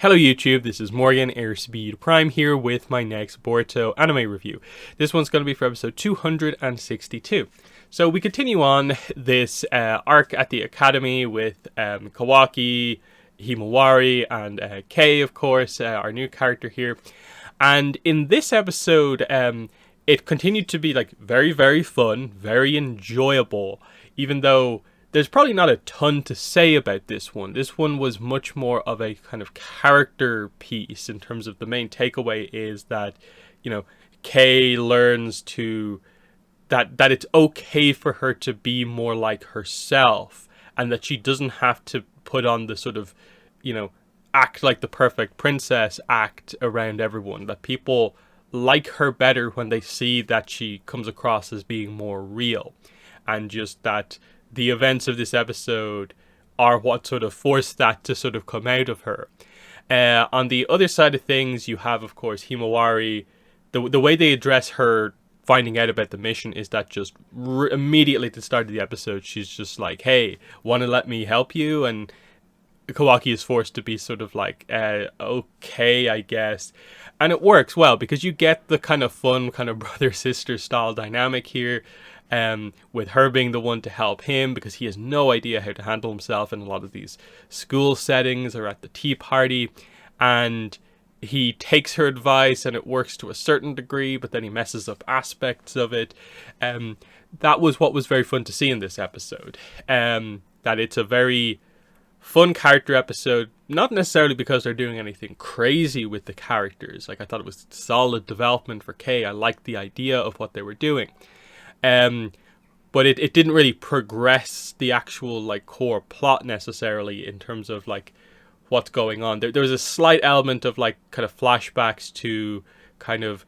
Hello YouTube, this is Morgan, Airspeed Prime here with my next Boruto Anime review. This one's going to be for episode 262. So we continue on this arc at the academy with Kawaki, Himawari, and Kei, of course, our new character here. And in this episode, it continued to be like very, very fun, very enjoyable, even though there's probably not a ton to say about this one. This one was much more of a kind of character piece in terms of the main takeaway is that, Kei learns to that it's okay for her to be more like herself, and that she doesn't have to put on the sort of, act like the perfect princess act around everyone. That people like her better when they see that she comes across as being more real, and just that the events of this episode are what sort of forced that to sort of come out of her. On the other side of things, you have, of course, Himawari. The way they address her finding out about the mission is that just immediately at the start of the episode, she's just like, hey, want to let me help you? And Kawaki is forced to be sort of like, okay, I guess. And it works well because you get the kind of fun kind of brother-sister style dynamic here. With her being the one to help him because he has no idea how to handle himself in a lot of these school settings or at the tea party, and he takes her advice and it works to a certain degree, but then he messes up aspects of it. That was what was very fun to see in this episode, that it's a very fun character episode, not necessarily because they're doing anything crazy with the characters. Like, I thought it was solid development for Kei. I liked the idea of what they were doing. But it didn't really progress the actual like core plot necessarily in terms of like what's going on. There was a slight element of like kind of flashbacks to kind of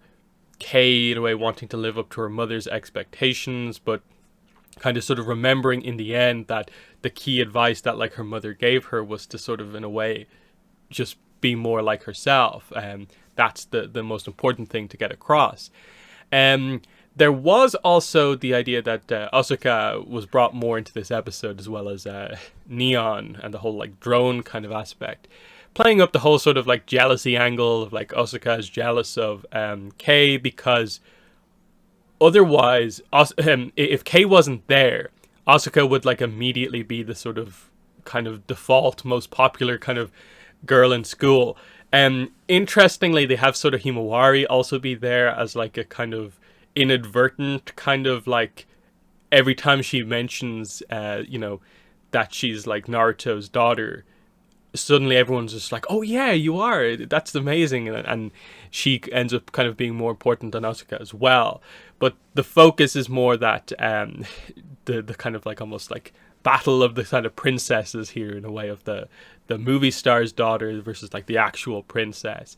Kei in a way wanting to live up to her mother's expectations, but kind of sort of remembering in the end that the key advice that like her mother gave her was to sort of in a way just be more like herself. That's the most important thing to get across. There was also the idea that Asuka was brought more into this episode, as well as Neon and the whole like drone kind of aspect, playing up the whole sort of like jealousy angle of like Asuka is jealous of Kei because otherwise, if Kei wasn't there, Asuka would like immediately be the sort of kind of default most popular kind of girl in school. Interestingly, they have sort of Himawari also be there as like a kind of inadvertent kind of like every time she mentions that she's like Naruto's daughter, suddenly everyone's just like, oh yeah, you are, that's amazing, and she ends up kind of being more important than Asuka as well. But the focus is more that the kind of like almost like battle of the kind of princesses here in a way of the movie star's daughter versus like the actual princess.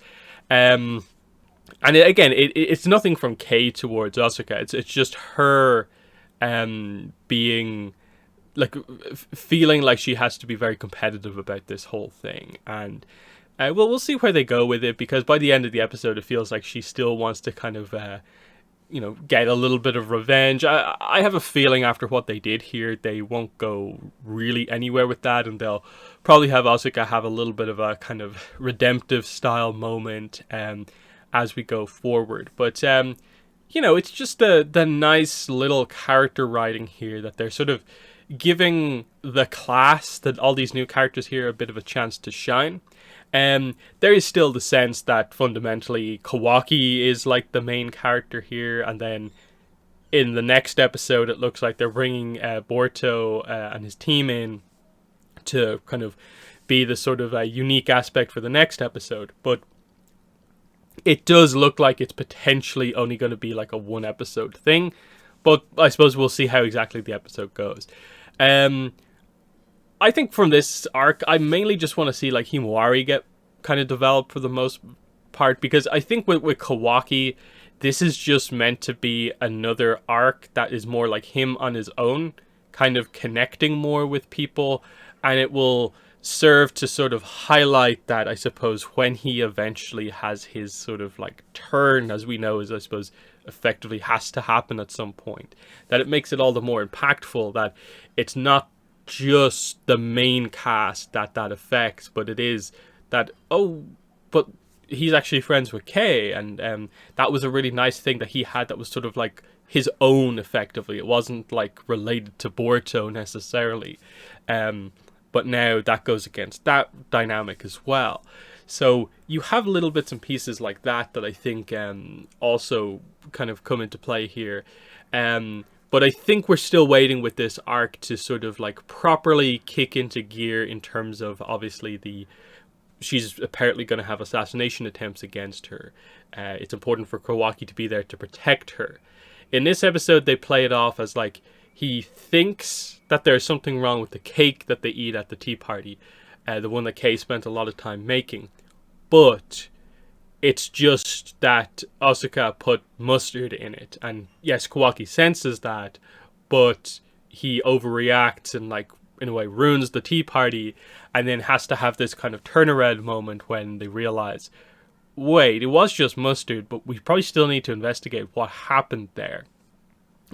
And it's nothing from Kei towards Asuka. It's just her being like feeling like she has to be very competitive about this whole thing. And we'll see where they go with it, because by the end of the episode it feels like she still wants to kind of get a little bit of revenge. I have a feeling after what they did here, they won't go really anywhere with that, and they'll probably have Asuka have a little bit of a kind of redemptive style moment as we go forward. But it's just the nice little character writing here that they're sort of giving the class, that all these new characters here, a bit of a chance to shine. There is still the sense that fundamentally Kawaki is like the main character here, and then in the next episode it looks like they're bringing Boruto and his team in to kind of be the sort of unique aspect for the next episode. But it does look like it's potentially only going to be like a one episode thing, but I suppose we'll see how exactly the episode goes. I think from this arc, I mainly just want to see like Himawari get kind of developed for the most part, because I think with Kawaki, this is just meant to be another arc that is more like him on his own, kind of connecting more with people, and it will serve to sort of highlight that, I suppose, when he eventually has his sort of like turn, as we know, is I suppose effectively has to happen at some point, that it makes it all the more impactful that it's not just the main cast that affects, but it is that, oh, but he's actually friends with Kay, and that was a really nice thing that he had that was sort of like his own, effectively. It wasn't like related to Boruto necessarily, but now that goes against that dynamic as well. So you have little bits and pieces like that I think also kind of come into play here. But I think we're still waiting with this arc to sort of like properly kick into gear in terms of obviously she's apparently going to have assassination attempts against her. It's important for Kawaki to be there to protect her. In this episode, they play it off as like he thinks that there's something wrong with the cake that they eat at the tea party, the one that Kay spent a lot of time making. But it's just that Asuka put mustard in it. And yes, Kawaki senses that, but he overreacts and like in a way ruins the tea party, and then has to have this kind of turnaround moment when they realize, wait, it was just mustard, but we probably still need to investigate what happened there.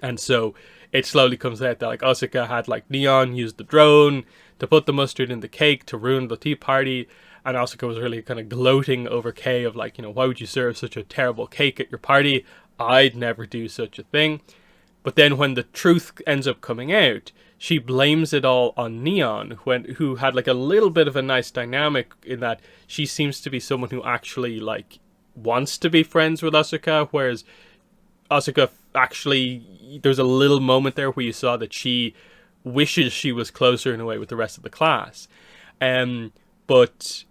And so it slowly comes out that like Asuka had like Neon use the drone to put the mustard in the cake to ruin the tea party, and Asuka was really kind of gloating over Kay of like, why would you serve such a terrible cake at your party? I'd never do such a thing. But then when the truth ends up coming out, she blames it all on Neon, who had like a little bit of a nice dynamic in that she seems to be someone who actually like wants to be friends with Asuka, whereas Asuka actually, there's a little moment there where you saw that she wishes she was closer in a way with the rest of the class. But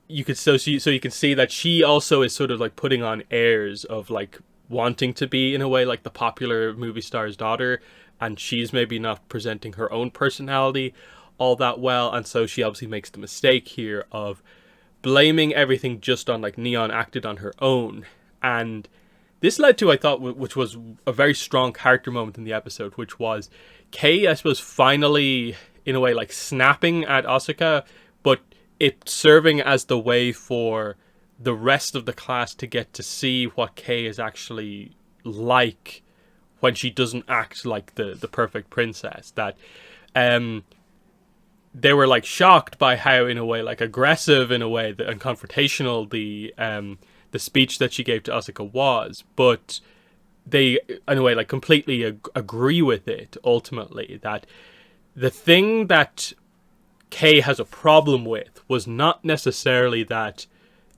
you could so you can see that she also is sort of like putting on airs of like wanting to be in a way like the popular movie star's daughter, and she's maybe not presenting her own personality all that well, and so she obviously makes the mistake here of blaming everything just on like Neon acted on her own. And this led to, I thought, which was a very strong character moment in the episode, which was Kay, I suppose, finally in a way like snapping at Asuka, but it serving as the way for the rest of the class to get to see what Kay is actually like when she doesn't act like the perfect princess. That they were like shocked by how, in a way, like aggressive in a way and confrontational the speech that she gave to Asuka was, but they in a way like completely agree with it ultimately. That the thing that Kay has a problem with was not necessarily that,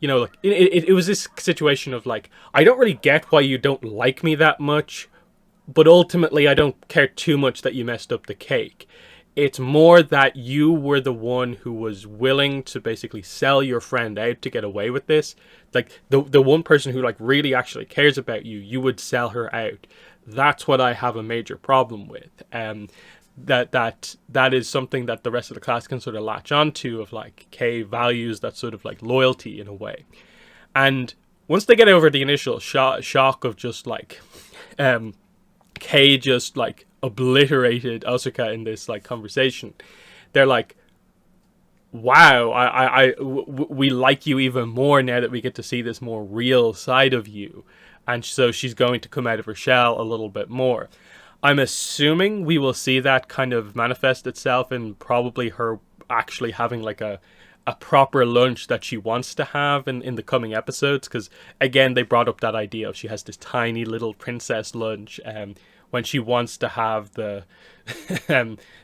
like it was this situation of like, I don't really get why you don't like me that much, but ultimately I don't care too much that you messed up the cake. It's more that you were the one who was willing to basically sell your friend out to get away with this. Like the one person who like really actually cares about you, you would sell her out. That's what I have a major problem with. That is something that the rest of the class can sort of latch onto, of like Kay values that sort of like loyalty in a way. And once they get over the initial shock of just like Kay just like obliterated Asuka in this like conversation, they're like, wow, we like you even more now that we get to see this more real side of you. And so she's going to come out of her shell a little bit more. I'm assuming we will see that kind of manifest itself in probably her actually having like a proper lunch that she wants to have in the coming episodes. Because again, they brought up that idea of she has this tiny little princess lunch when she wants to have the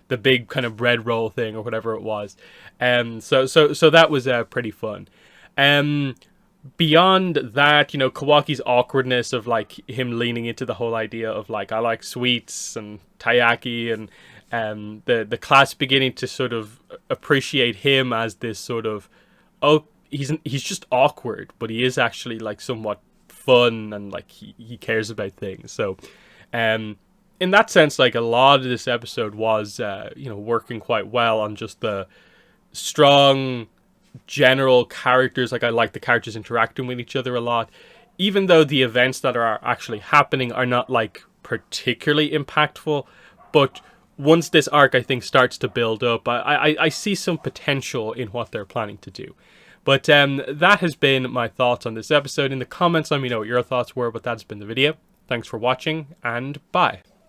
the big kind of bread roll thing or whatever it was. So that was pretty fun. Beyond that, Kawaki's awkwardness of like him leaning into the whole idea of like, I like sweets and taiyaki, and the class beginning to sort of appreciate him as this sort of, oh, he's just awkward, but he is actually like somewhat fun and like he cares about things. So in that sense, like a lot of this episode was working quite well on just the strong general characters. Like I like the characters interacting with each other a lot, even though the events that are actually happening are not like particularly impactful. But once this arc, I think, starts to build up, I see some potential in what they're planning to do. But that has been my thoughts on this episode. In the comments, let me know what your thoughts were, but that's been the video. Thanks for watching, and bye.